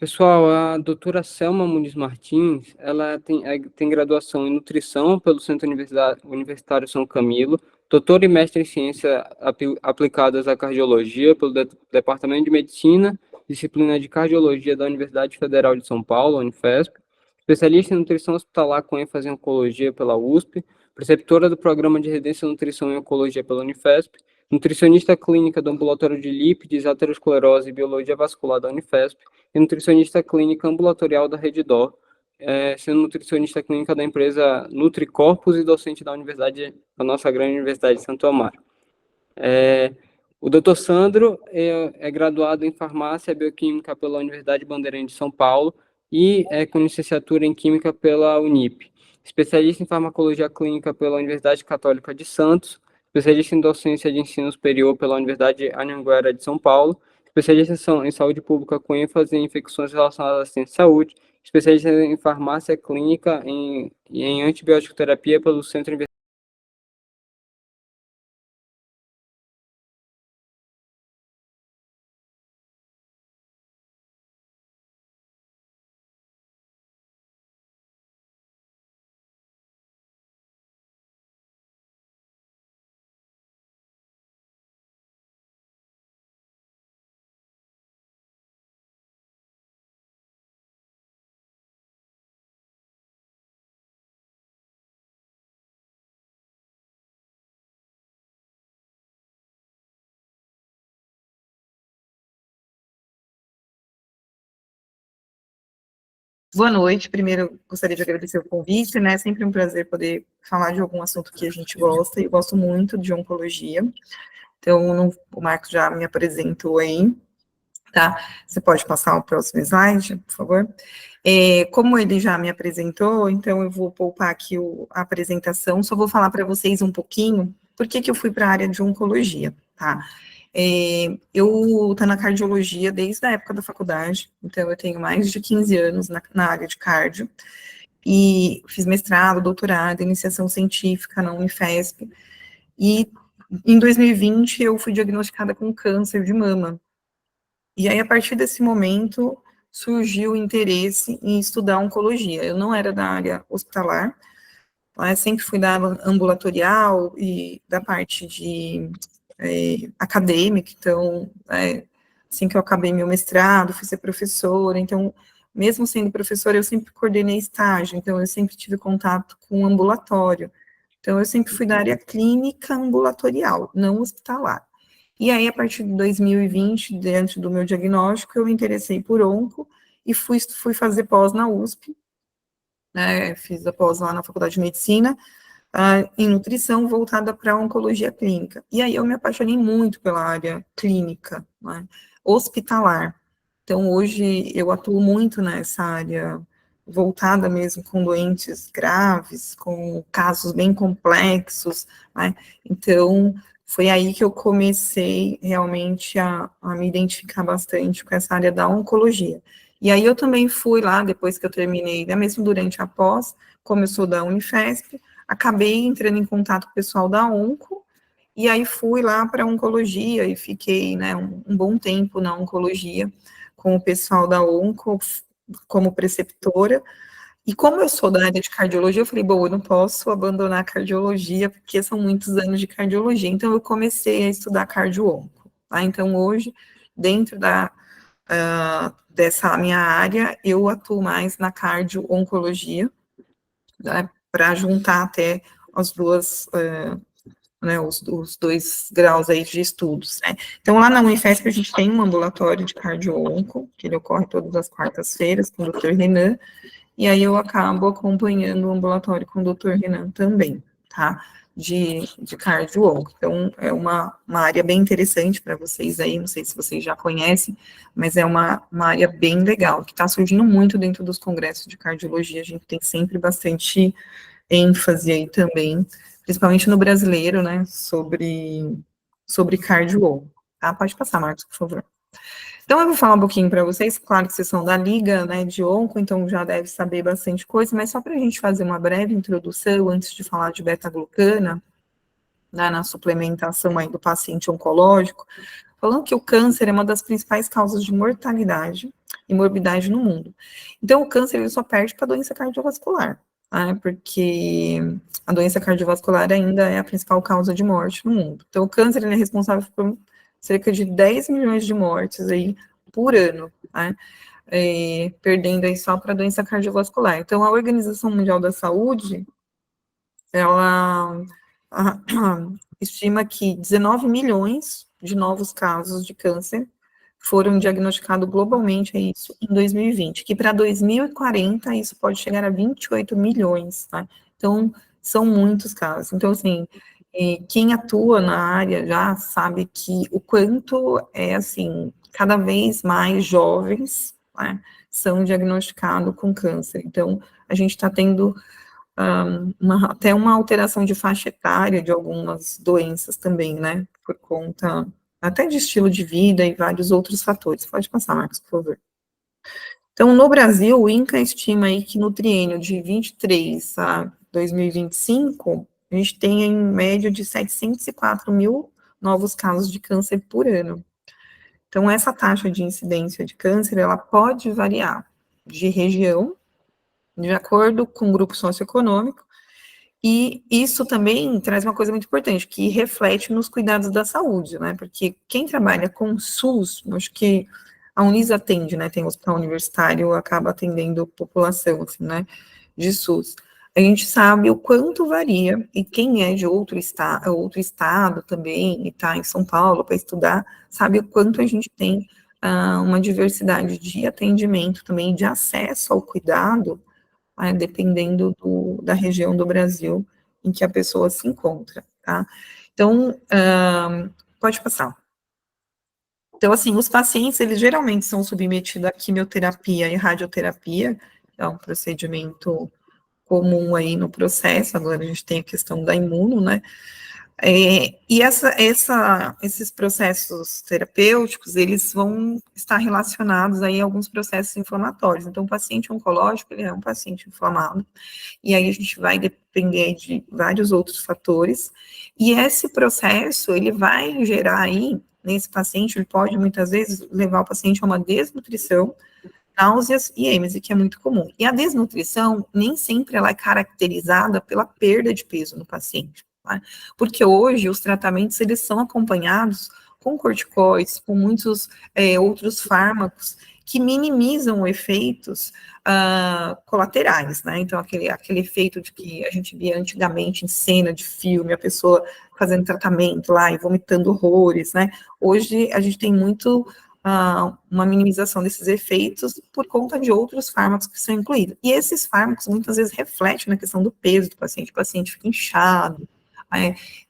Pessoal, a doutora Selma Muniz Martins, ela tem graduação em nutrição pelo Centro Universitário São Camilo, doutora e mestre em ciências aplicadas à cardiologia pelo Departamento de Medicina, disciplina de cardiologia da Universidade Federal de São Paulo, Unifesp, especialista em nutrição hospitalar com ênfase em oncologia pela USP, preceptora do programa de residência em nutrição e oncologia pela Unifesp, nutricionista clínica do ambulatório de lípides, aterosclerose e biologia vascular da Unifesp, e nutricionista clínica ambulatorial da Reddor, sendo nutricionista clínica da empresa NutriCorpus e docente da nossa grande Universidade de Santo Amaro. O Dr. Sandro é graduado em farmácia bioquímica pela Universidade Bandeirantes de São Paulo e é com licenciatura em química pela Unip. Especialista em farmacologia clínica pela Universidade Católica de Santos, especialista em docência de ensino superior pela Universidade Anhanguera de São Paulo, especialista em saúde pública com ênfase em infecções relacionadas à assistência de saúde, especialista em farmácia clínica e em antibiótico terapia pelo Centro Universitário. Boa noite. Primeiro, gostaria de agradecer o convite, né? Sempre um prazer poder falar de algum assunto que a gente gosta, e eu gosto muito de oncologia. Então, o Marcos já me apresentou aí, tá? Você pode passar o próximo slide, por favor? Como ele já me apresentou, então eu vou poupar aqui a apresentação, só vou falar para vocês um pouquinho por que eu fui para a área de oncologia, tá? Eu estou na cardiologia desde a época da faculdade, então eu tenho mais de 15 anos na área de cardio, e fiz mestrado, doutorado, iniciação científica na Unifesp, e em 2020 eu fui diagnosticada com câncer de mama. E aí, a partir desse momento, surgiu o interesse em estudar oncologia. Eu não era da área hospitalar, sempre fui da ambulatorial e da parte de acadêmica, então, assim que eu acabei meu mestrado, fui ser professora, então, mesmo sendo professora, eu sempre coordenei estágio, então eu sempre tive contato com o ambulatório, então eu sempre fui da área clínica ambulatorial, não hospitalar. E aí, a partir de 2020, diante do meu diagnóstico, eu me interessei por onco e fui fazer pós na USP, né, fiz a pós lá na Faculdade de Medicina, em nutrição voltada para oncologia clínica. E aí eu me apaixonei muito pela área clínica, né, hospitalar. Então, hoje eu atuo muito nessa área voltada mesmo com doentes graves, com casos bem complexos, né, então foi aí que eu comecei realmente a me identificar bastante com essa área da oncologia. E aí eu também fui lá, depois que eu terminei, né, mesmo durante a pós, como eu sou da Unifesp, acabei entrando em contato com o pessoal da Onco, e aí fui lá para a oncologia e fiquei, né, um bom tempo na oncologia com o pessoal da Onco como preceptora. E como eu sou da área de cardiologia, eu falei, bom, eu não posso abandonar a cardiologia, porque são muitos anos de cardiologia. Então, eu comecei a estudar cardio-onco. Tá? Então, hoje, dentro dessa minha área, eu atuo mais na cardio-oncologia, né, para juntar até as duas, né, os dois graus aí de estudos, né. Então, lá na Unifesp, a gente tem um ambulatório de cardio-onco, que ele ocorre todas as quartas-feiras, com o Dr. Renan, e aí eu acabo acompanhando o ambulatório com o Dr. Renan também, tá? De cardio-onco. Então, é uma área bem interessante para vocês aí, não sei se vocês já conhecem, mas é uma área bem legal, que está surgindo muito dentro dos congressos de cardiologia, a gente tem sempre bastante ênfase aí também, principalmente no brasileiro, né, sobre cardio-onco, tá? Pode passar, Marcos, por favor. Então, eu vou falar um pouquinho para vocês, claro que vocês são da Liga, né, de Onco, então já deve saber bastante coisa, mas só para a gente fazer uma breve introdução, antes de falar de beta-glucana, né, na suplementação aí do paciente oncológico, falando que o câncer é uma das principais causas de mortalidade e morbidade no mundo. Então, o câncer ele só perde para a doença cardiovascular, né, porque a doença cardiovascular ainda é a principal causa de morte no mundo. Então, o câncer ele é responsável por cerca de 10 milhões de mortes aí por ano, né, perdendo aí só para a doença cardiovascular. Então, a Organização Mundial da Saúde, ela estima que 19 milhões de novos casos de câncer foram diagnosticados globalmente, é isso, em 2020, que para 2040 isso pode chegar a 28 milhões, tá? Então, são muitos casos. Então, assim, quem atua na área já sabe que o quanto é, assim, cada vez mais jovens, né, são diagnosticados com câncer. Então, a gente está tendo até uma alteração de faixa etária de algumas doenças também, né, por conta até de estilo de vida e vários outros fatores. Pode passar, Marcos, por favor. Então, no Brasil, o INCA estima aí que no triênio de 23 a 2025, a gente tem em média de 704 mil novos casos de câncer por ano. Então, essa taxa de incidência de câncer, ela pode variar de região, de acordo com o grupo socioeconômico, e isso também traz uma coisa muito importante, que reflete nos cuidados da saúde, né? Porque quem trabalha com SUS, acho que a Unis atende, né? Tem hospital universitário, acaba atendendo população, assim, né? De SUS. A gente sabe o quanto varia, e quem é de outro estado também, e está em São Paulo para estudar, sabe o quanto a gente tem uma diversidade de atendimento também, de acesso ao cuidado, dependendo da região do Brasil em que a pessoa se encontra, tá? Então, pode passar. Então, assim, os pacientes, eles geralmente são submetidos a quimioterapia e radioterapia, é um procedimento comum aí no processo, agora a gente tem a questão da imuno, né? E esses processos terapêuticos, eles vão estar relacionados aí a alguns processos inflamatórios. Então, o paciente oncológico, ele é um paciente inflamado, e aí a gente vai depender de vários outros fatores, e esse processo, ele vai gerar aí, nesse paciente, ele pode muitas vezes levar o paciente a uma desnutrição, náuseas e êmese, que é muito comum. E a desnutrição, nem sempre ela é caracterizada pela perda de peso no paciente, tá? Porque hoje os tratamentos, eles são acompanhados com corticoides, com muitos outros fármacos que minimizam efeitos colaterais, né? Então, aquele efeito de que a gente via antigamente em cena de filme, a pessoa fazendo tratamento lá e vomitando horrores, né? Hoje a gente tem muito uma minimização desses efeitos por conta de outros fármacos que são incluídos. E esses fármacos muitas vezes refletem na questão do peso do paciente, o paciente fica inchado,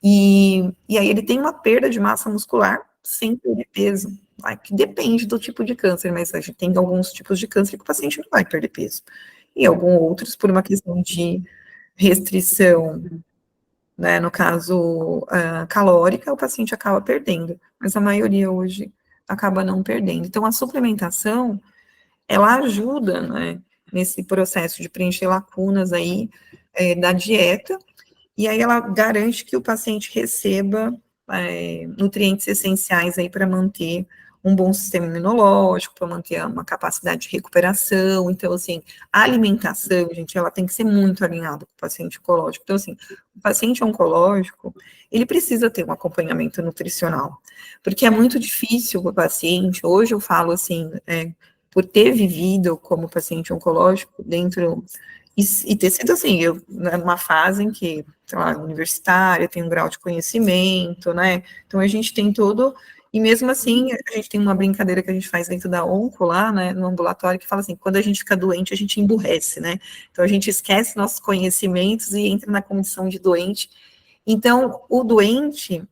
e aí ele tem uma perda de massa muscular sem perder peso, que depende do tipo de câncer, mas a gente tem alguns tipos de câncer que o paciente não vai perder peso, e alguns outros por uma questão de restrição, né, no caso calórica, o paciente acaba perdendo, mas a maioria hoje acaba não perdendo. Então, a suplementação, ela ajuda, né, nesse processo de preencher lacunas aí da dieta, e aí ela garante que o paciente receba nutrientes essenciais aí para manter um bom sistema imunológico, para manter uma capacidade de recuperação. Então, assim, a alimentação, gente, ela tem que ser muito alinhada com o paciente oncológico. Então, assim, o paciente oncológico, ele precisa ter um acompanhamento nutricional, porque é muito difícil para o paciente, hoje eu falo assim, por ter vivido como paciente oncológico dentro, e ter sido assim, eu, numa fase em que, sei lá, universitária, tem um grau de conhecimento, né, então a gente tem todo, e mesmo assim, a gente tem uma brincadeira que a gente faz dentro da onco lá, né, no ambulatório, que fala assim, quando a gente fica doente, a gente emburrece, né, então a gente esquece nossos conhecimentos e entra na condição de doente. Então, o doente,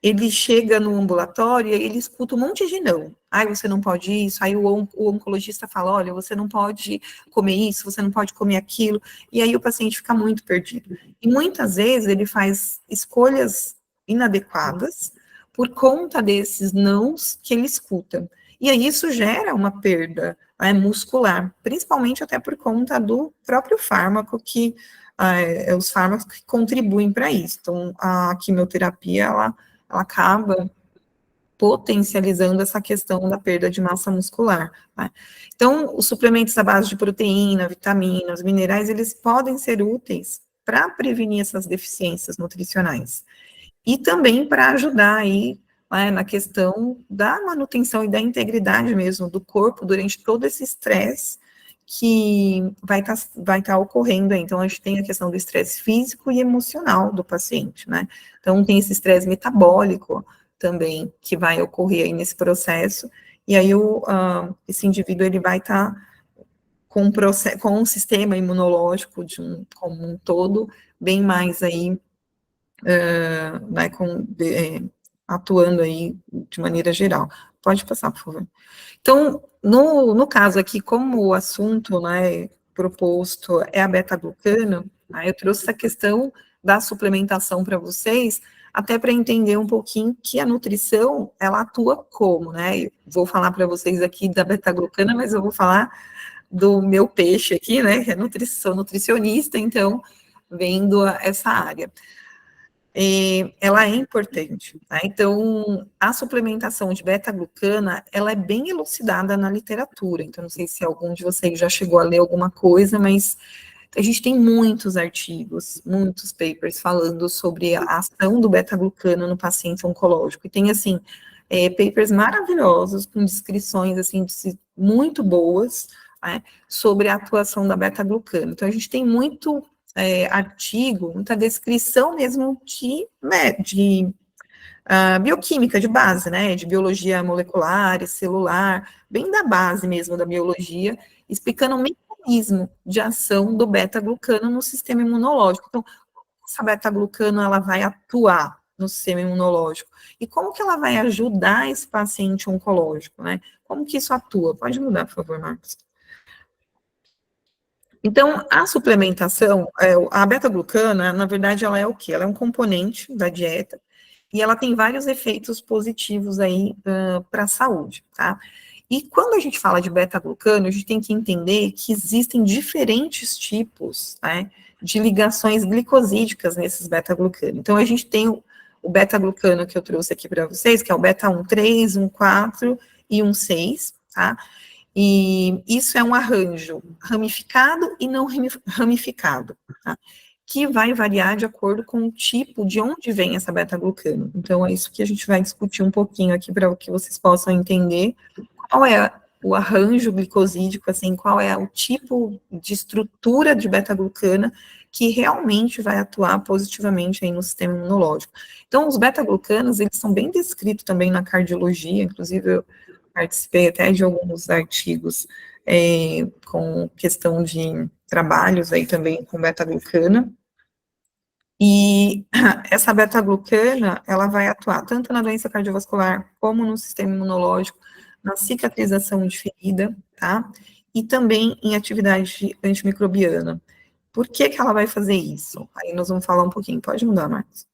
ele chega no ambulatório e ele escuta um monte de não. Ai, você não pode isso. Aí o oncologista fala, olha, você não pode comer isso, você não pode comer aquilo. E aí o paciente fica muito perdido. E muitas vezes ele faz escolhas inadequadas por conta desses nãos que ele escuta. E aí isso gera uma perda muscular, principalmente até por conta do próprio fármaco que os fármacos que contribuem para isso. Então, a quimioterapia, ela acaba potencializando essa questão da perda de massa muscular, né? Então, os suplementos à base de proteína, vitaminas, minerais, eles podem ser úteis para prevenir essas deficiências nutricionais. E também para ajudar aí, né, na questão da manutenção e da integridade mesmo do corpo durante todo esse estresse que vai tá ocorrendo aí. Então, a gente tem a questão do estresse físico e emocional do paciente, né? Então, tem esse estresse metabólico também que vai ocorrer aí nesse processo, e aí esse indivíduo, ele vai estar com um sistema imunológico como um todo, bem mais aí, né, atuando aí de maneira geral. Pode passar, por favor. Então, no caso aqui, como o assunto, né, proposto é a beta-glucano, né, eu trouxe essa questão da suplementação para vocês, até para entender um pouquinho que a nutrição, ela atua como, né? Eu vou falar para vocês aqui da beta-glucana, mas eu vou falar do meu peixe aqui, né, que é sou nutricionista, então, vendo essa área. Ela é importante, tá? Então, a suplementação de beta-glucana, ela é bem elucidada na literatura, então, não sei se algum de vocês já chegou a ler alguma coisa, mas a gente tem muitos artigos, muitos papers falando sobre a ação do beta-glucano no paciente oncológico, e tem, assim, papers maravilhosos, com descrições, assim, muito boas, né, sobre a atuação da beta-glucana. Então, a gente tem muito artigo, muita descrição mesmo de bioquímica de base, né, de biologia molecular e celular, bem da base mesmo da biologia, explicando o mecanismo de ação do beta-glucano no sistema imunológico. Então, essa beta-glucano, ela vai atuar no sistema imunológico? E como que ela vai ajudar esse paciente oncológico, né? Como que isso atua? Pode mudar, por favor, Marcos. Então, a suplementação, a beta-glucana, na verdade, ela é o quê? Ela é um componente da dieta e ela tem vários efeitos positivos aí para a saúde, tá? E quando a gente fala de beta-glucano, a gente tem que entender que existem diferentes tipos, né, de ligações glicosídicas nesses beta-glucano. Então, a gente tem o beta-glucano que eu trouxe aqui para vocês, que é o beta-1,3, 1,4 e 1,6, tá? E isso é um arranjo ramificado e não ramificado, tá? Que vai variar de acordo com o tipo de onde vem essa beta-glucano. Então, é isso que a gente vai discutir um pouquinho aqui para que vocês possam entender qual é o arranjo glicosídico, assim, qual é o tipo de estrutura de beta-glucana que realmente vai atuar positivamente aí no sistema imunológico. Então, os beta-glucanos, eles são bem descritos também na cardiologia, inclusive eu participei até de alguns artigos com questão de trabalhos aí também com beta-glucana, e essa beta-glucana, ela vai atuar tanto na doença cardiovascular, como no sistema imunológico, na cicatrização de ferida, tá? E também em atividade antimicrobiana. Por que que ela vai fazer isso? Aí nós vamos falar um pouquinho. Pode mudar, Marcos.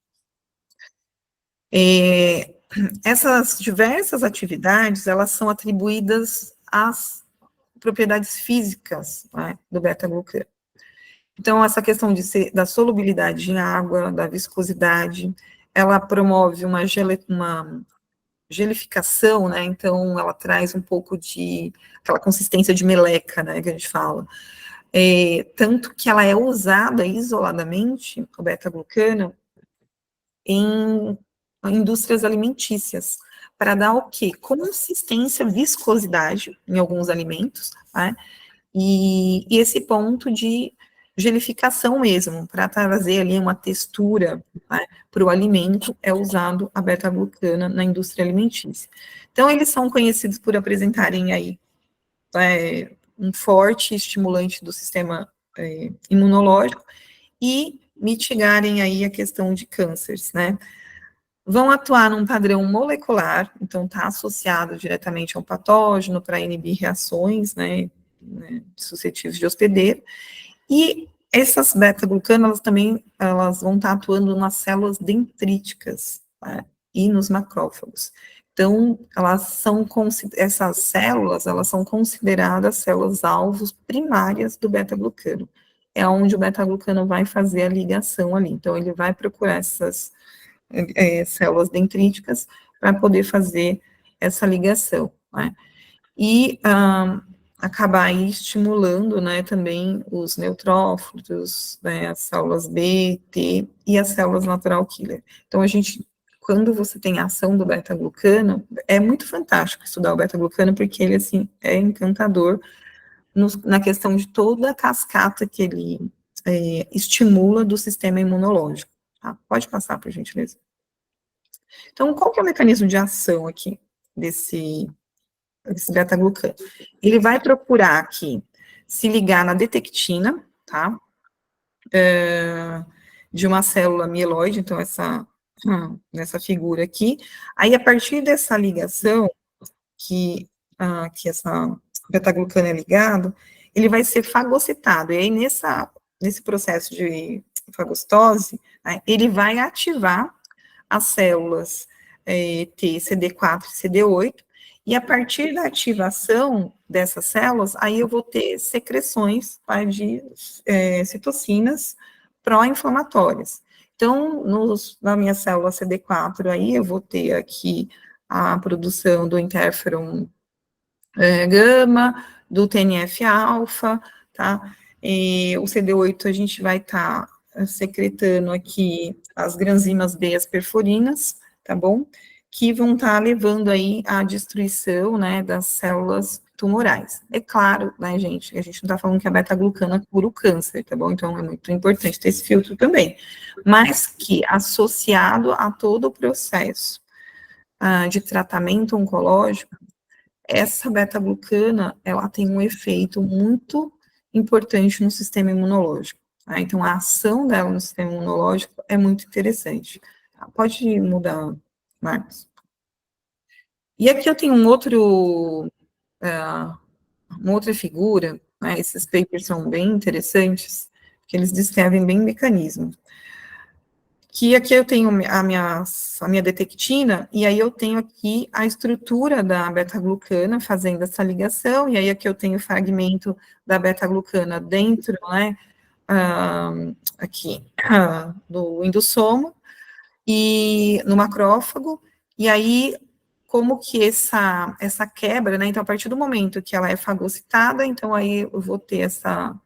Essas diversas atividades, elas são atribuídas às propriedades físicas, né, do beta-glucano. Então, essa questão da solubilidade em água, da viscosidade, ela promove uma gelificação, né, então ela traz um pouco de aquela consistência de meleca, né, que a gente fala. Tanto que ela é usada isoladamente, o beta-glucano, em indústrias alimentícias, para dar o quê? Consistência, viscosidade em alguns alimentos, né? E esse ponto de gelificação mesmo, para trazer ali uma textura, né, para o alimento, é usado a beta-glucana na indústria alimentícia. Então, eles são conhecidos por apresentarem aí um forte estimulante do sistema imunológico e mitigarem aí a questão de cânceres, né? Vão atuar num padrão molecular, então está associado diretamente ao patógeno para inibir reações, né, suscetíveis de hospedeiro, e essas beta-glucanas, elas vão estar atuando nas células dendríticas, né, e nos macrófagos. Então, essas células, elas são consideradas células-alvos primárias do beta-glucano. É onde o beta-glucano vai fazer a ligação ali. Então, ele vai procurar essas células dendríticas para poder fazer essa ligação, né? E acabar aí estimulando, né, também os neutrófilos, né, as células B, T e as células natural killer. Então, quando você tem a ação do beta-glucano, é muito fantástico estudar o beta-glucano, porque ele, assim, é encantador na questão de toda a cascata que ele estimula do sistema imunológico. Tá? Pode passar, por gentileza. Então, qual que é o mecanismo de ação aqui desse beta-glucano? Ele vai procurar aqui se ligar na detectina, tá? De uma célula mieloide, então nessa figura aqui. Aí, a partir dessa ligação, que essa beta-glucano é ligado, ele vai ser fagocitado, e aí nesse processo de fagocitose, né, ele vai ativar as células T, CD4 e CD8, e a partir da ativação dessas células, aí eu vou ter secreções, tá, de citocinas pró-inflamatórias. Então, na minha célula CD4, aí eu vou ter aqui a produção do interferon gama, do TNF-alfa, tá? E o CD8 a gente vai estar secretando aqui as granzimas B, as perforinas, tá bom? Que vão estar levando aí à destruição, né, das células tumorais. É claro, né, gente, a gente não está falando que a beta-glucana cura o câncer, tá bom? Então, é muito importante ter esse filtro também. Mas que, associado a todo o processo de tratamento oncológico, essa beta-glucana, ela tem um efeito muito importante no sistema imunológico. Tá? Então, a ação dela no sistema imunológico é muito interessante. Tá? Pode mudar, Marcos. E aqui eu tenho uma outra figura, né? Esses papers são bem interessantes, porque eles descrevem bem o mecanismo. Que aqui eu tenho a minha detectina, e aí eu tenho aqui a estrutura da beta-glucana fazendo essa ligação, e aí aqui eu tenho o fragmento da beta-glucana dentro, né, aqui, do endossoma, e no macrófago, e aí como que essa quebra, né, então a partir do momento que ela é fagocitada, então aí eu vou ter essa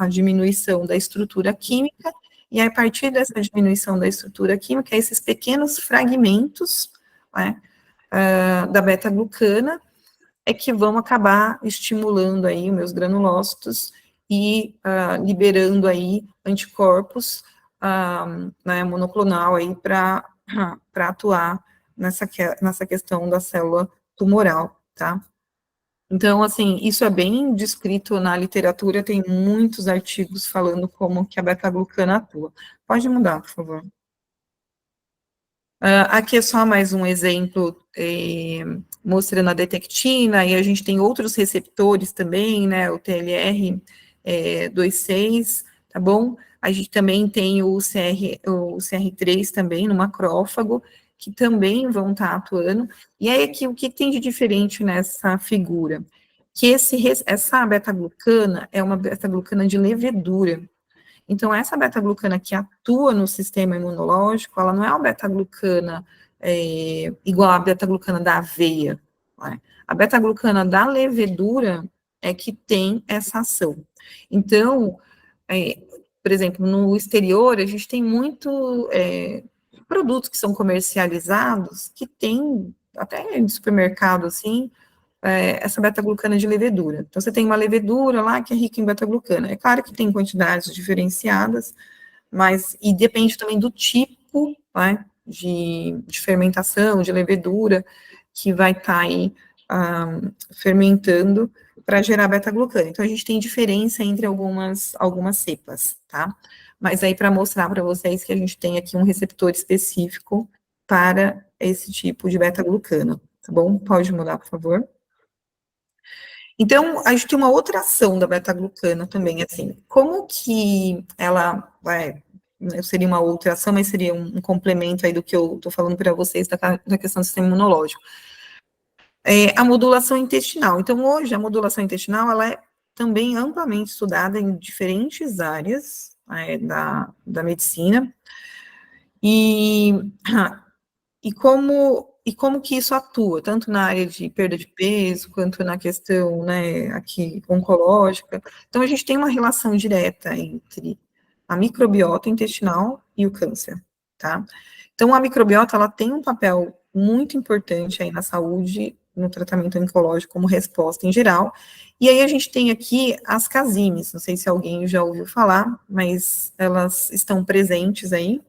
diminuição da estrutura química, e a partir dessa diminuição da estrutura química, esses pequenos fragmentos, né, da beta-glucana é que vão acabar estimulando aí os meus granulócitos e liberando aí anticorpos né, monoclonal aí para atuar nessa questão da célula tumoral, tá? Então, assim, isso é bem descrito na literatura, tem muitos artigos falando como que a beta-glucana atua. Pode mudar, por favor. Aqui é só mais um exemplo mostrando a detectina, e a gente tem outros receptores também, né, o TLR26, tá bom? A gente também tem o CR3 também no macrófago, que também vão estar atuando. E aí aqui, o que tem de diferente nessa figura? Que essa beta-glucana é uma beta-glucana de levedura. Então, essa beta-glucana que atua no sistema imunológico, ela não é uma beta-glucana igual a beta-glucana da aveia. Né? A beta-glucana da levedura é que tem essa ação. Então, por exemplo, no exterior, a gente tem muito produtos que são comercializados que tem, até em supermercado, assim, essa beta-glucana de levedura. Então, você tem uma levedura lá que é rica em beta-glucana. É claro que tem quantidades diferenciadas, mas, e depende também do tipo, né, de fermentação, de levedura, que vai estar aí fermentando para gerar beta-glucana. Então, a gente tem diferença entre algumas cepas, tá? Mas aí, para mostrar para vocês que a gente tem aqui um receptor específico para esse tipo de beta-glucana, tá bom? Pode mudar, por favor. Então, a gente tem uma outra ação da beta-glucana também, assim, como que ela seria uma outra ação, mas seria um complemento aí do que eu estou falando para vocês da questão do sistema imunológico. A modulação intestinal. Então, hoje, a modulação intestinal, ela é também amplamente estudada em diferentes áreas da medicina, e como e como que isso atua, tanto na área de perda de peso, quanto na questão, né, aqui, oncológica. Então, a gente tem uma relação direta entre a microbiota intestinal e o câncer, tá? Então, a microbiota, ela tem um papel muito importante aí na saúde, no tratamento oncológico, como resposta em geral. E aí a gente tem aqui as casines, não sei se alguém já ouviu falar, mas elas estão presentes aí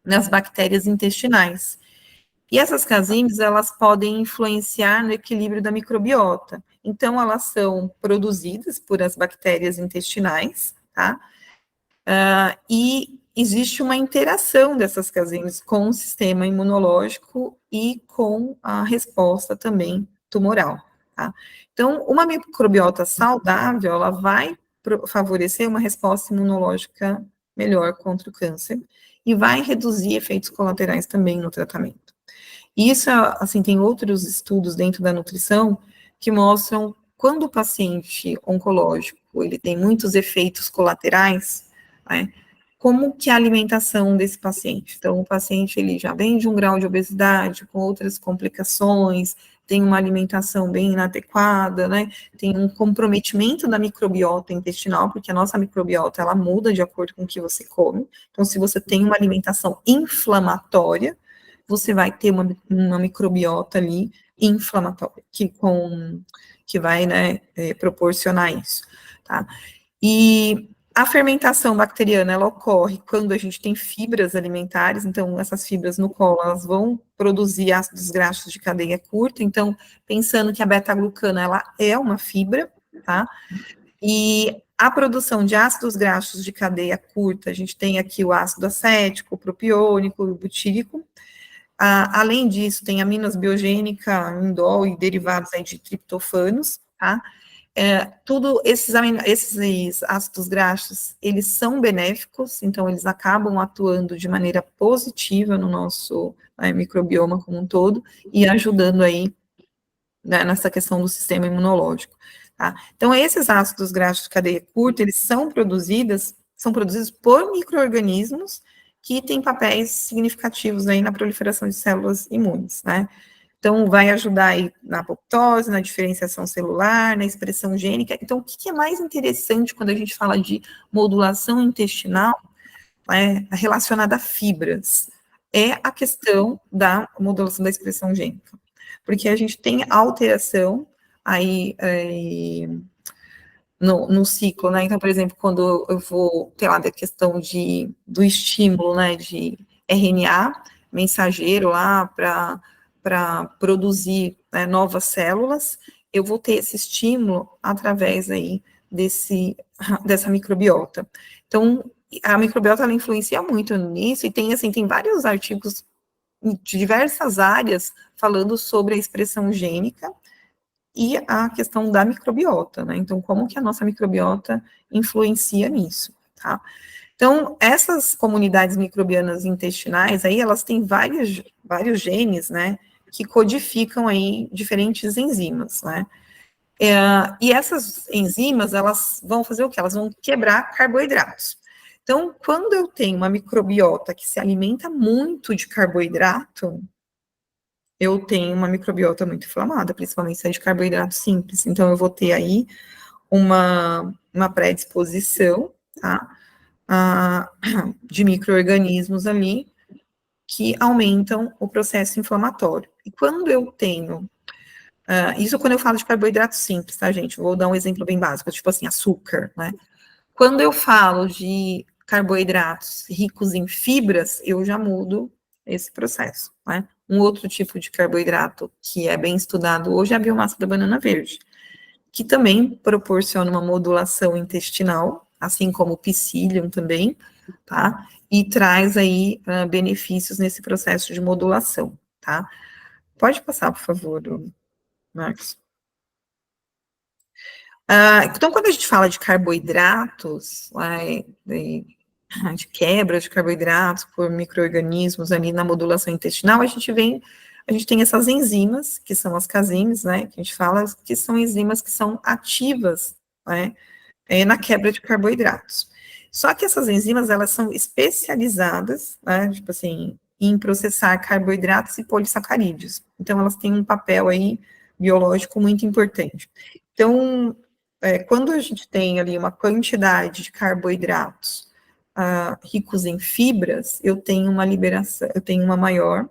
nas bactérias intestinais. E essas casines, elas podem influenciar no equilíbrio da microbiota. Então, elas são produzidas por as bactérias intestinais, tá? E existe uma interação dessas casines com o sistema imunológico e com a resposta também tumoral, tá? Então, uma microbiota saudável, ela vai favorecer uma resposta imunológica melhor contra o câncer e vai reduzir efeitos colaterais também no tratamento. E isso, assim, tem outros estudos dentro da nutrição que mostram quando o paciente oncológico, ele tem muitos efeitos colaterais, né, como que é a alimentação desse paciente. Então, o paciente, ele já vem de um grau de obesidade, com outras complicações, tem uma alimentação bem inadequada, né, tem um comprometimento da microbiota intestinal, porque a nossa microbiota, ela muda de acordo com o que você come. Então, se você tem uma alimentação inflamatória, você vai ter uma microbiota ali inflamatória, que vai, né, proporcionar isso, tá? E a fermentação bacteriana, ela ocorre quando a gente tem fibras alimentares, então essas fibras no colo, elas vão produzir ácidos graxos de cadeia curta, então, pensando que a beta-glucana, ela é uma fibra, tá? E a produção de ácidos graxos de cadeia curta, a gente tem aqui o ácido acético, o propiônico, o butírico. Além disso, tem aminas biogênica, indol e derivados aí de triptofanos, tá? Tudo esses ácidos graxos, eles são benéficos, então eles acabam atuando de maneira positiva no nosso microbioma como um todo e ajudando aí, né, nessa questão do sistema imunológico, tá? Então, esses ácidos graxos de cadeia curta, eles são produzidos por micro-organismos que têm papéis significativos aí na proliferação de células imunes, né? Então, vai ajudar aí na apoptose, na diferenciação celular, na expressão gênica. Então, o que é mais interessante quando a gente fala de modulação intestinal, relacionada a fibras? É a questão da modulação da expressão gênica. Porque a gente tem alteração aí no ciclo, né? Então, por exemplo, quando eu vou ter lá da questão do estímulo, né, de RNA mensageiro lá para produzir, né, novas células, eu vou ter esse estímulo através aí dessa microbiota. Então, a microbiota, ela influencia muito nisso, e tem vários artigos de diversas áreas falando sobre a expressão gênica e a questão da microbiota, né? Então, como que a nossa microbiota influencia nisso, tá? Então, essas comunidades microbianas intestinais, aí, elas têm vários genes, né, que codificam aí diferentes enzimas, né? E essas enzimas, elas vão fazer o quê? Elas vão quebrar carboidratos. Então, quando eu tenho uma microbiota que se alimenta muito de carboidrato, eu tenho uma microbiota muito inflamada, principalmente se é de carboidrato simples. Então, eu vou ter aí uma predisposição, tá? De micro-organismos ali que aumentam o processo inflamatório. E quando eu tenho, isso quando eu falo de carboidrato simples, tá, gente? Vou dar um exemplo bem básico, tipo assim, açúcar, né? Quando eu falo de carboidratos ricos em fibras, eu já mudo esse processo, né? Um outro tipo de carboidrato que é bem estudado hoje é a biomassa da banana verde, que também proporciona uma modulação intestinal, assim como o psyllium também, tá? E traz aí benefícios nesse processo de modulação, tá? Pode passar, por favor, Marcos. Então, quando a gente fala de carboidratos, de quebra de carboidratos por micro-organismos ali na modulação intestinal, a gente tem essas enzimas, que são as casines, né, que a gente fala, que são enzimas que são ativas, né, na quebra de carboidratos. Só que essas enzimas, elas são especializadas, né, tipo assim, em processar carboidratos e polissacarídeos. Então, elas têm um papel aí biológico muito importante. Então, quando a gente tem ali uma quantidade de carboidratos ricos em fibras, eu tenho uma liberação, eu tenho uma maior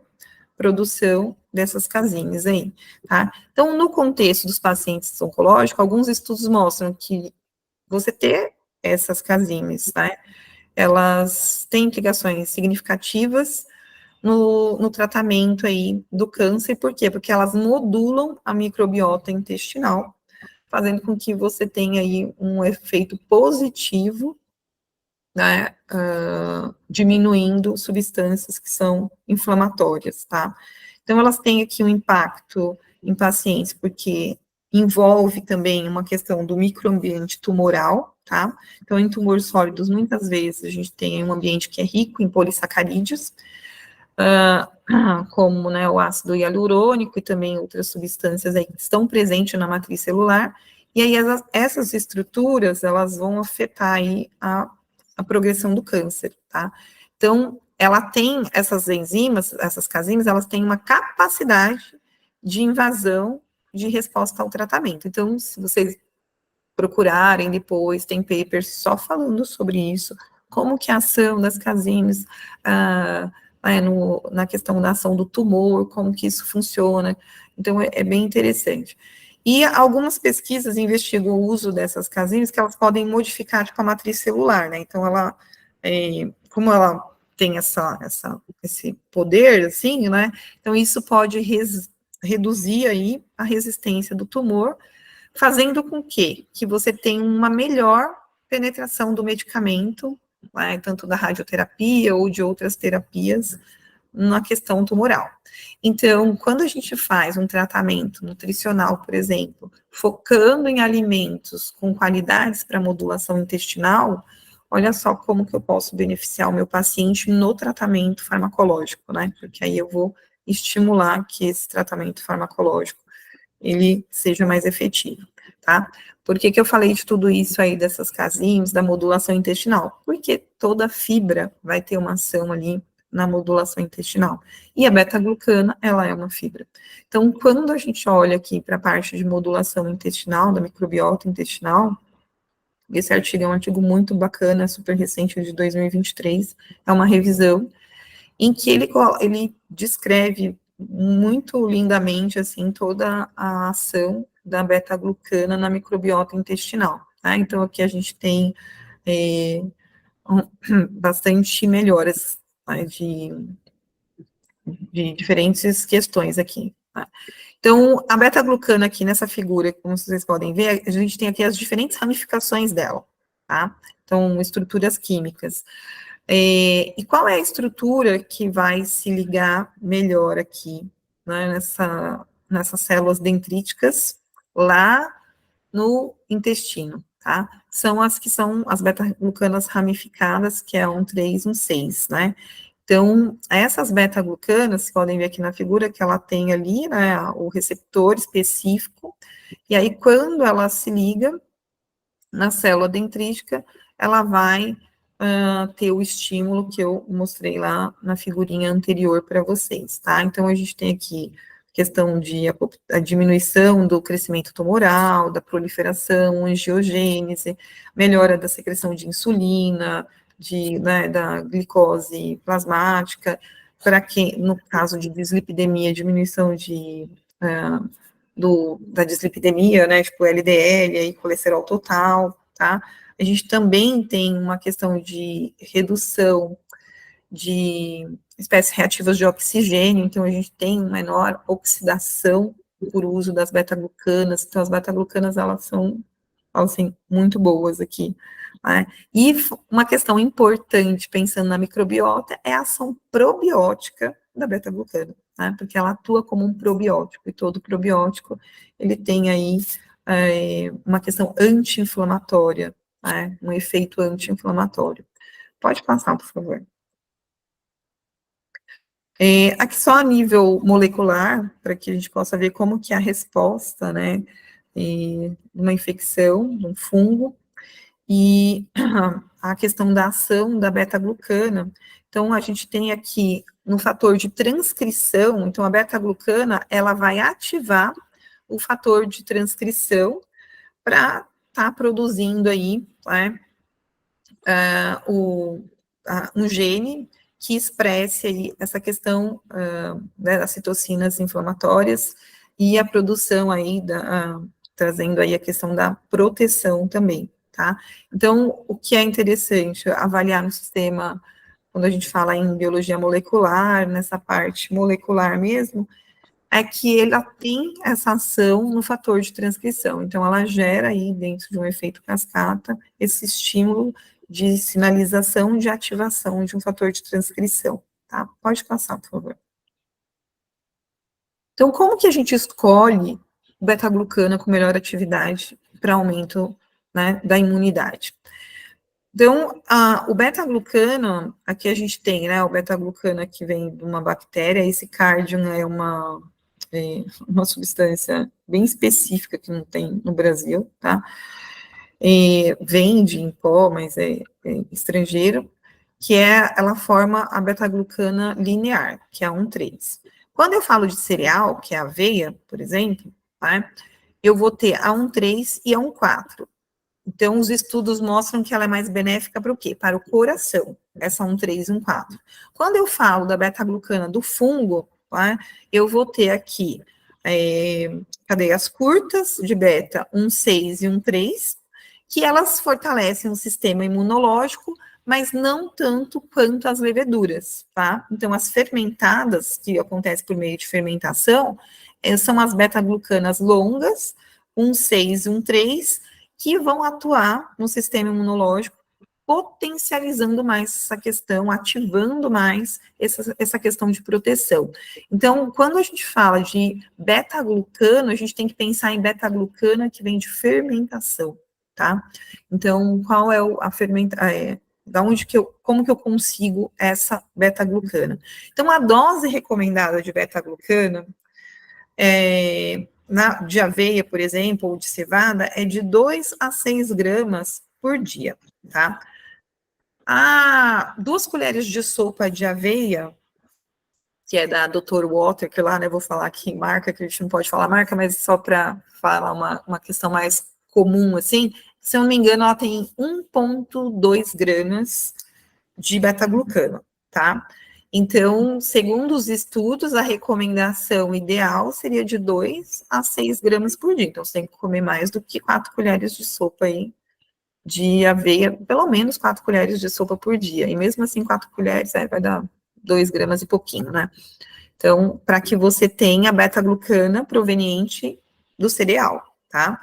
produção dessas casinhas aí, tá? Então, no contexto dos pacientes oncológicos, alguns estudos mostram que você ter essas casinhas, né, elas têm implicações significativas no tratamento aí do câncer, por quê? Porque elas modulam a microbiota intestinal, fazendo com que você tenha aí um efeito positivo, né, diminuindo substâncias que são inflamatórias, tá? Então, elas têm aqui um impacto em pacientes, porque envolve também uma questão do microambiente tumoral, tá? Então, em tumores sólidos, muitas vezes a gente tem um ambiente que é rico em polissacarídeos, como, né, o ácido hialurônico e também outras substâncias aí que estão presentes na matriz celular, e aí essas estruturas, elas vão afetar aí a progressão do câncer, tá? Então, ela tem, essas enzimas, essas casinhas, elas têm uma capacidade de invasão de resposta ao tratamento. Então, se vocês procurarem depois, tem papers só falando sobre isso, como que a ação das casinhas na questão da ação do tumor, como que isso funciona. Então, é bem interessante. E algumas pesquisas investigam o uso dessas casinhas, que elas podem modificar, tipo, a matriz celular, né? Então, ela, como ela tem esse poder, assim, né? Então, isso pode reduzir aí a resistência do tumor, fazendo com que você tenha uma melhor penetração do medicamento, né, tanto da radioterapia ou de outras terapias, na questão tumoral. Então, quando a gente faz um tratamento nutricional, por exemplo, focando em alimentos com qualidades para modulação intestinal, olha só como que eu posso beneficiar o meu paciente no tratamento farmacológico, né? Porque aí eu vou estimular que esse tratamento farmacológico ele seja mais efetivo, tá? Por que que eu falei de tudo isso aí, dessas casinhas, da modulação intestinal? Porque toda fibra vai ter uma ação ali na modulação intestinal. E a beta-glucana, ela é uma fibra. Então, quando a gente olha aqui para a parte de modulação intestinal, da microbiota intestinal, esse artigo é um artigo muito bacana, super recente, de 2023, é uma revisão, em que ele descreve muito lindamente, assim, toda a ação da beta-glucana na microbiota intestinal, tá? Então, aqui a gente tem bastante melhoras, tá, de diferentes questões aqui, tá? Então, a beta-glucana aqui nessa figura, como vocês podem ver, a gente tem aqui as diferentes ramificações dela, tá? Então, estruturas químicas. E qual é a estrutura que vai se ligar melhor aqui, né, nessas células dendríticas, lá no intestino, tá? São as beta-glucanas ramificadas, que é um 3, um 6, né? Então, essas beta-glucanas, podem ver aqui na figura, que ela tem ali, né, o receptor específico, e aí, quando ela se liga na célula dendrítica, ela vai ter o estímulo que eu mostrei lá na figurinha anterior para vocês, tá? Então, a gente tem aqui questão de a diminuição do crescimento tumoral, da proliferação, angiogênese, melhora da secreção de insulina, né, da glicose plasmática, para quem, no caso de dislipidemia, diminuição da dislipidemia, né, tipo LDL, aí colesterol total, tá? A gente também tem uma questão de redução de espécies reativas de oxigênio, então a gente tem menor oxidação por uso das beta-glucanas, então as beta-glucanas, elas são, assim, muito boas aqui, né? E uma questão importante, pensando na microbiota, é a ação probiótica da beta-glucana, né? Porque ela atua como um probiótico, e todo probiótico, ele tem aí uma questão anti-inflamatória, né? Um efeito anti-inflamatório. Pode passar, por favor. Aqui só a nível molecular, para que a gente possa ver como que é a resposta, né, de uma infecção, de um fungo, e a questão da ação da beta-glucana, Então, a gente tem aqui no fator de transcrição, então a beta-glucana, ela vai ativar o fator de transcrição para estar produzindo aí, né, um gene que expresse aí essa questão das citocinas inflamatórias e a produção aí, trazendo aí a questão da proteção também, tá? Então, o que é interessante avaliar no sistema, quando a gente fala em biologia molecular, nessa parte molecular mesmo, é que ela tem essa ação no fator de transcrição. Então, ela gera aí, dentro de um efeito cascata, esse estímulo de sinalização de ativação de um fator de transcrição, tá? Pode passar, por favor. Então, como que a gente escolhe o beta-glucana com melhor atividade para aumento, né, da imunidade? Então, o beta-glucano, aqui a gente tem, né, o beta-glucano que vem de uma bactéria, esse cardium é uma substância bem específica que não tem no Brasil, tá? Vende em pó, mas é estrangeiro, que ela forma a beta-glucana linear, que é a 1,3. Quando eu falo de cereal, que é a aveia, por exemplo, tá? Eu vou ter a 1,3 e a 1,4. Então, os estudos mostram que ela é mais benéfica para o quê? Para o coração, essa 1,3 e 1,4. Quando eu falo da beta-glucana do fungo, tá? Eu vou ter aqui cadeias curtas de beta 1,6 e 1,3, que elas fortalecem o sistema imunológico, mas não tanto quanto as leveduras, tá? Então, as fermentadas, que acontecem por meio de fermentação, são as beta-glucanas longas, 1,6 e 1,3, que vão atuar no sistema imunológico, potencializando mais essa questão, ativando mais essa questão de proteção. Então, quando a gente fala de beta-glucano, a gente tem que pensar em beta-glucana que vem de fermentação, tá? Então, qual é a fermentação? Como que eu consigo essa beta-glucana? Então, a dose recomendada de beta-glucana de aveia, por exemplo, ou de cevada, é de 2 a 6 gramas por dia, tá? 2 colheres de sopa de aveia, que é da Dr. Water, que lá, né, vou falar aqui marca, que a gente não pode falar marca, mas só para falar uma questão mais comum, assim, se eu não me engano, ela tem 1,2 gramas de beta-glucano, tá? Então, segundo os estudos, a recomendação ideal seria de 2 a 6 gramas por dia. Então, você tem que comer mais do que 4 colheres de sopa aí de aveia, pelo menos 4 colheres de sopa por dia. E mesmo assim, 4 colheres vai dar 2 gramas e pouquinho, né? Então, para que você tenha beta-glucana proveniente do cereal, tá?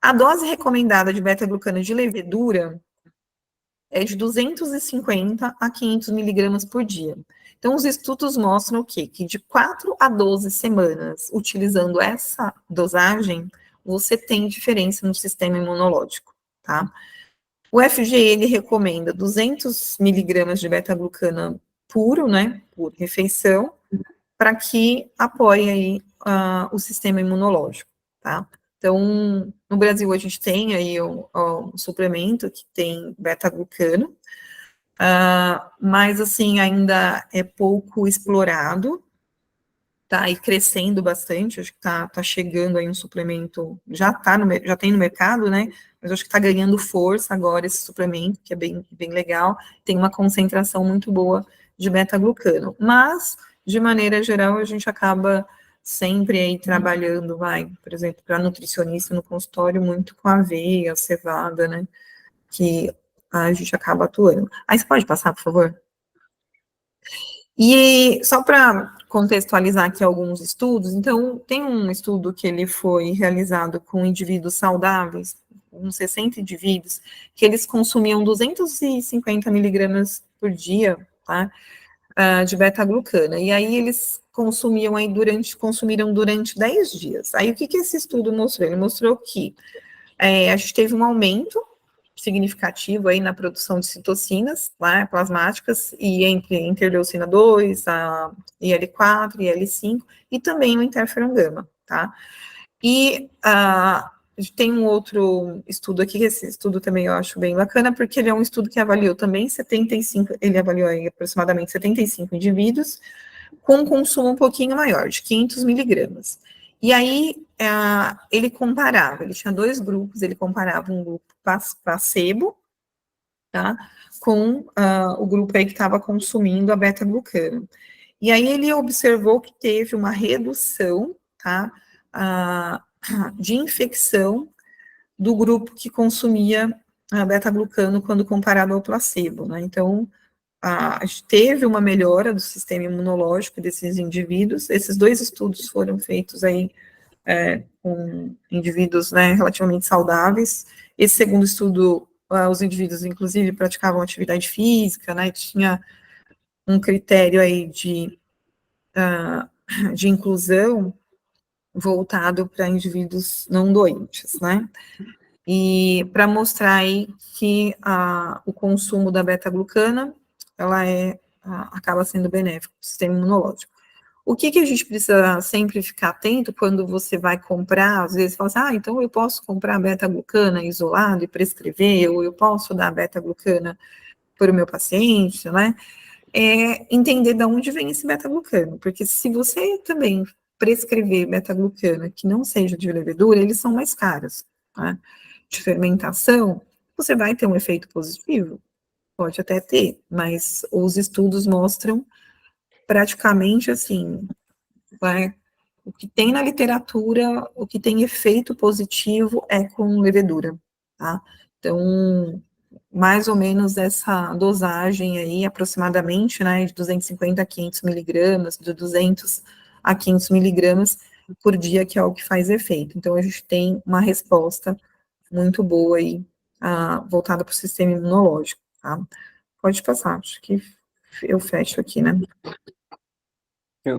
A dose recomendada de beta-glucana de levedura é de 250 a 500 miligramas por dia. Então, os estudos mostram o quê? Que de 4 a 12 semanas, utilizando essa dosagem, você tem diferença no sistema imunológico, tá? O FG, ele recomenda 200 miligramas de beta-glucana puro, né, por refeição, para que apoie aí o sistema imunológico, tá? Então, no Brasil, a gente tem aí um suplemento que tem beta-glucano, mas, assim, ainda é pouco explorado, tá? E crescendo bastante, acho que tá chegando aí um suplemento, já tem no mercado, né? Mas acho que está ganhando força agora esse suplemento, que é bem legal, tem uma concentração muito boa de beta-glucano. Mas, de maneira geral, a gente acaba sempre aí trabalhando, por exemplo, para nutricionista no consultório, muito com aveia, cevada, né, que a gente acaba atuando. Aí você pode passar, por favor? E só para contextualizar aqui alguns estudos, então, tem um estudo que ele foi realizado com indivíduos saudáveis, uns 60 indivíduos, que eles consumiam 250 miligramas por dia, tá, de beta-glucana, e aí eles consumiram durante 10 dias. Aí o que esse estudo mostrou? Ele mostrou que a gente teve um aumento significativo aí na produção de citocinas, né, plasmáticas, e entre interleucina 2, a IL-4 e IL-5, e também o interferon gama, tá? E A gente tem um outro estudo aqui, que esse estudo também eu acho bem bacana, porque ele é um estudo que avaliou também 75, ele avaliou aí aproximadamente 75 indivíduos, com um consumo um pouquinho maior, de 500 miligramas. E aí, ele comparava, ele tinha dois grupos, ele comparava um grupo placebo, tá, com o grupo aí que estava consumindo a beta-glucana. E aí ele observou que teve uma redução, tá, de infecção do grupo que consumia a beta-glucano quando comparado ao placebo, né? Então, a gente teve uma melhora do sistema imunológico desses indivíduos. Esses dois estudos foram feitos aí com indivíduos, né, relativamente saudáveis. Esse segundo estudo, os indivíduos, inclusive, praticavam atividade física, né, tinha um critério aí de inclusão voltado para indivíduos não doentes, né? E para mostrar aí que o consumo da beta-glucana, ela acaba sendo benéfico para o sistema imunológico. O que a gente precisa sempre ficar atento quando você vai comprar, às vezes fala assim, então eu posso comprar beta-glucana isolado e prescrever, ou eu posso dar beta-glucana para o meu paciente, né? Entender de onde vem esse beta-glucano, porque se você também prescrever beta-glucana que não seja de levedura, eles são mais caros, né? De fermentação, você vai ter um efeito positivo, pode até ter, mas os estudos mostram praticamente assim, o que tem na literatura, o que tem efeito positivo é com levedura, tá? Então, mais ou menos essa dosagem aí, aproximadamente, né, de 250 a 500 miligramas, de 200 a 500 miligramas por dia, que é o que faz efeito. Então, a gente tem uma resposta muito boa aí, voltada para o sistema imunológico, tá? Pode passar, acho que eu fecho aqui, né? Eu-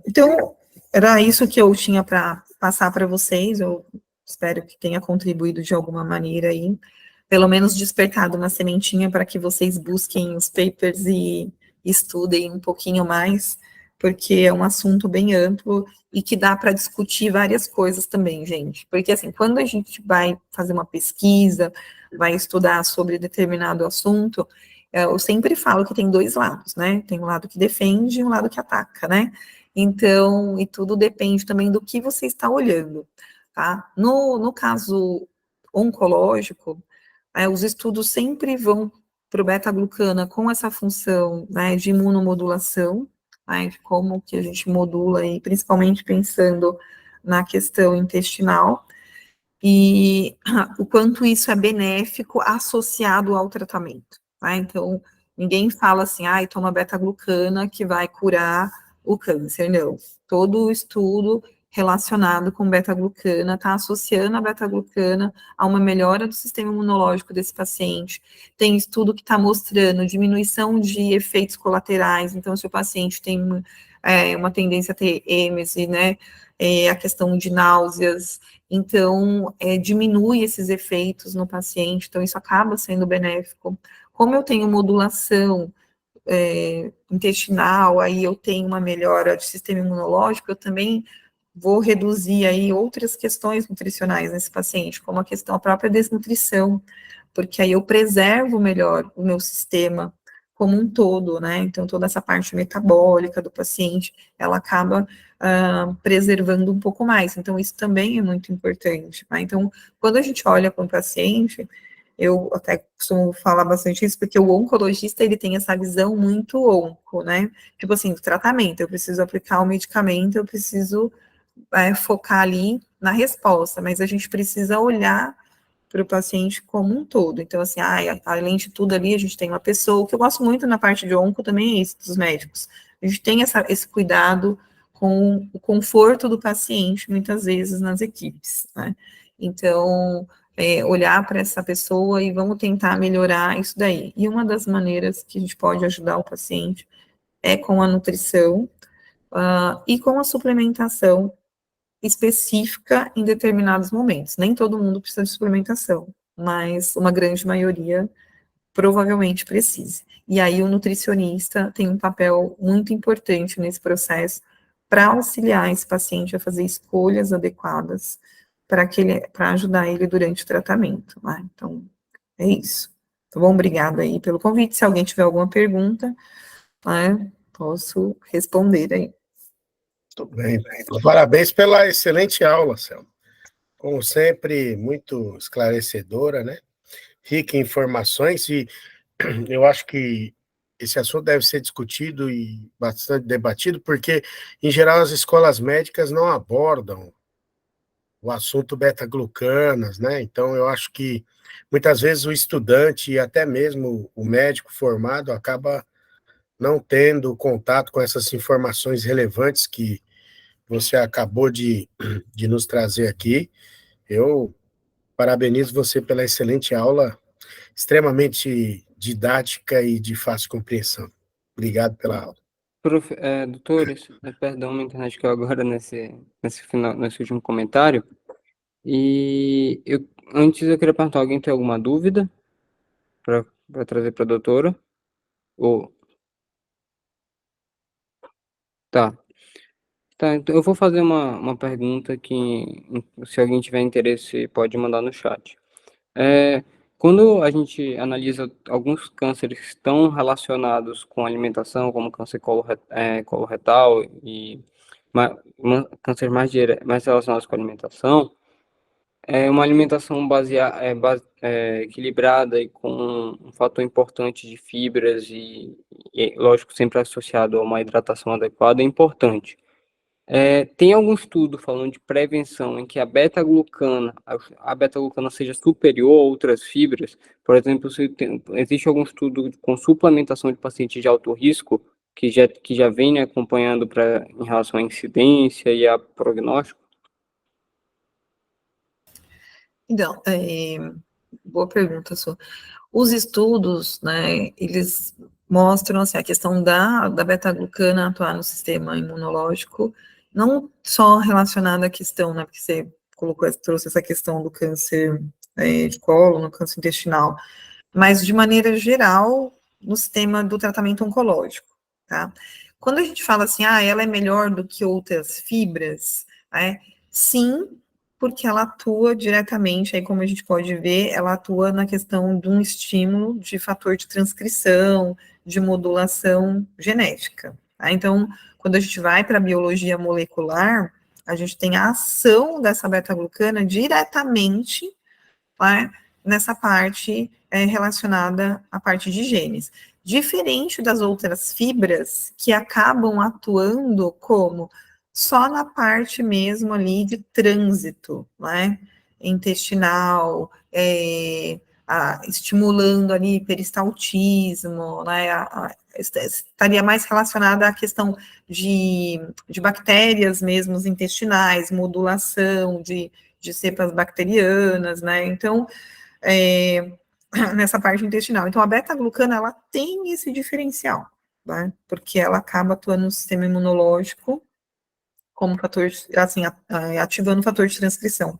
Então, era isso que eu tinha para passar para vocês, eu espero que tenha contribuído de alguma maneira aí, pelo menos despertado uma sementinha para que vocês busquem os papers e estudem um pouquinho mais, porque é um assunto bem amplo e que dá para discutir várias coisas também, gente. Porque, assim, quando a gente vai fazer uma pesquisa, vai estudar sobre determinado assunto, eu sempre falo que tem dois lados, né? Tem um lado que defende e um lado que ataca, né? Então, e tudo depende também do que você está olhando, tá? No caso oncológico, os estudos sempre vão para o beta-glucana com essa função, né, de imunomodulação, né, de como que a gente modula, aí, principalmente pensando na questão intestinal, e o quanto isso é benéfico associado ao tratamento, tá? Então, ninguém fala assim, toma beta-glucana que vai curar o câncer, não. Todo o estudo relacionado com beta-glucana está associando a beta-glucana a uma melhora do sistema imunológico desse paciente. Tem estudo que está mostrando diminuição de efeitos colaterais, então, se o paciente tem uma tendência a ter êmese, né, a questão de náuseas, então, diminui esses efeitos no paciente, então isso acaba sendo benéfico. Como eu tenho modulação intestinal, aí eu tenho uma melhora de sistema imunológico, eu também vou reduzir aí outras questões nutricionais nesse paciente, como a questão da própria desnutrição, porque aí eu preservo melhor o meu sistema como um todo, né? Então, toda essa parte metabólica do paciente, ela acaba preservando um pouco mais. Então, isso também é muito importante, né? Então, quando a gente olha para um paciente, eu até costumo falar bastante isso, porque o oncologista, ele tem essa visão muito onco, né? Tipo assim, do tratamento, eu preciso aplicar o medicamento, eu preciso focar ali na resposta, mas a gente precisa olhar para o paciente como um todo. Então, assim, além de tudo ali, a gente tem uma pessoa, o que eu gosto muito na parte de onco também é isso, dos médicos. A gente tem esse cuidado com o conforto do paciente, muitas vezes, nas equipes, né? Então, olhar para essa pessoa e vamos tentar melhorar isso daí. E uma das maneiras que a gente pode ajudar o paciente é com a nutrição, e com a suplementação específica em determinados momentos. Nem todo mundo precisa de suplementação, mas uma grande maioria provavelmente precise. E aí o nutricionista tem um papel muito importante nesse processo para auxiliar esse paciente a fazer escolhas adequadas para ajudar ele durante o tratamento, né? Então, é isso. Tá bom? Obrigada aí pelo convite. Se alguém tiver alguma pergunta, né, posso responder aí. Tudo bem. Parabéns pela excelente aula, Selma. Como sempre, muito esclarecedora, né? Rica em informações, e eu acho que esse assunto deve ser discutido e bastante debatido, porque, em geral, as escolas médicas não abordam o assunto beta-glucanas, né? Então, eu acho que muitas vezes o estudante e até mesmo o médico formado acaba não tendo contato com essas informações relevantes que você acabou de nos trazer aqui. Eu parabenizo você pela excelente aula, extremamente didática e de fácil compreensão. Obrigado pela aula. Doutores, perdão, minha internet caiu agora nesse final, nesse último comentário. E antes eu queria perguntar, alguém tem alguma dúvida para trazer para a doutora? Ou, tá. Tá, então eu vou fazer uma pergunta que, se alguém tiver interesse, pode mandar no chat. Quando a gente analisa alguns cânceres que estão relacionados com alimentação, como câncer coloretal e cânceres mais relacionados com alimentação, uma alimentação equilibrada e com um fator importante de fibras lógico, sempre associado a uma hidratação adequada é importante. Tem algum estudo falando de prevenção em que a beta-glucana seja superior a outras fibras? Por exemplo, existe algum estudo com suplementação de pacientes de alto risco que já vem, né, acompanhando em relação à incidência e a prognóstico? Então, boa pergunta sua. Os estudos, né, eles mostram assim, a questão da beta-glucana atuar no sistema imunológico, não só relacionada à questão, né, porque você trouxe essa questão do câncer de colo, no câncer intestinal, mas de maneira geral no sistema do tratamento oncológico, tá? Quando a gente fala assim, ela é melhor do que outras fibras, né? Sim, porque ela atua diretamente, aí como a gente pode ver, ela atua na questão de um estímulo de fator de transcrição, de modulação genética, tá? Então, quando a gente vai para a biologia molecular, a gente tem a ação dessa beta-glucana diretamente, tá, nessa parte relacionada à parte de genes. Diferente das outras fibras que acabam atuando como só na parte mesmo ali de trânsito, né, intestinal, estimulando ali peristaltismo, né, estaria mais relacionada à questão de bactérias mesmo intestinais, modulação de cepas bacterianas, né, então, nessa parte intestinal. Então, a beta-glucana, ela tem esse diferencial, né, porque ela acaba atuando no sistema imunológico como fator, assim, ativando o fator de transcrição,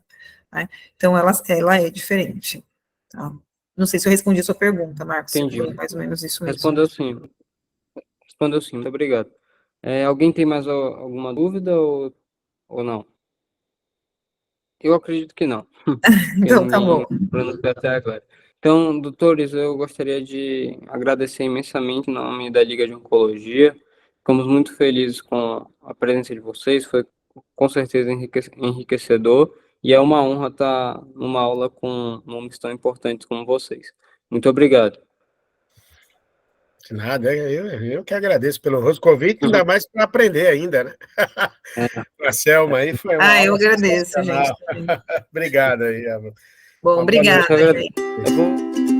né, então ela é diferente, tá? Não sei se eu respondi a sua pergunta, Marcos, se Entendi. foi mais ou menos isso mesmo. Respondeu sim. Muito obrigado. Alguém tem mais alguma dúvida ou não? Eu acredito que não. Então, tá bom. Pronunciou até agora. Então, doutores, eu gostaria de agradecer imensamente em nome da Liga de Oncologia. Ficamos muito felizes com a presença de vocês, foi com certeza enriquecedor, e é uma honra estar numa aula com nomes tão importantes como vocês. Muito obrigado. De nada, eu que agradeço pelo convite, ainda mais para aprender ainda, né? A Selma aí foi uma eu aula agradeço, sensacional. gente. Obrigado aí, Amor. Bom, obrigada, gente. É bom.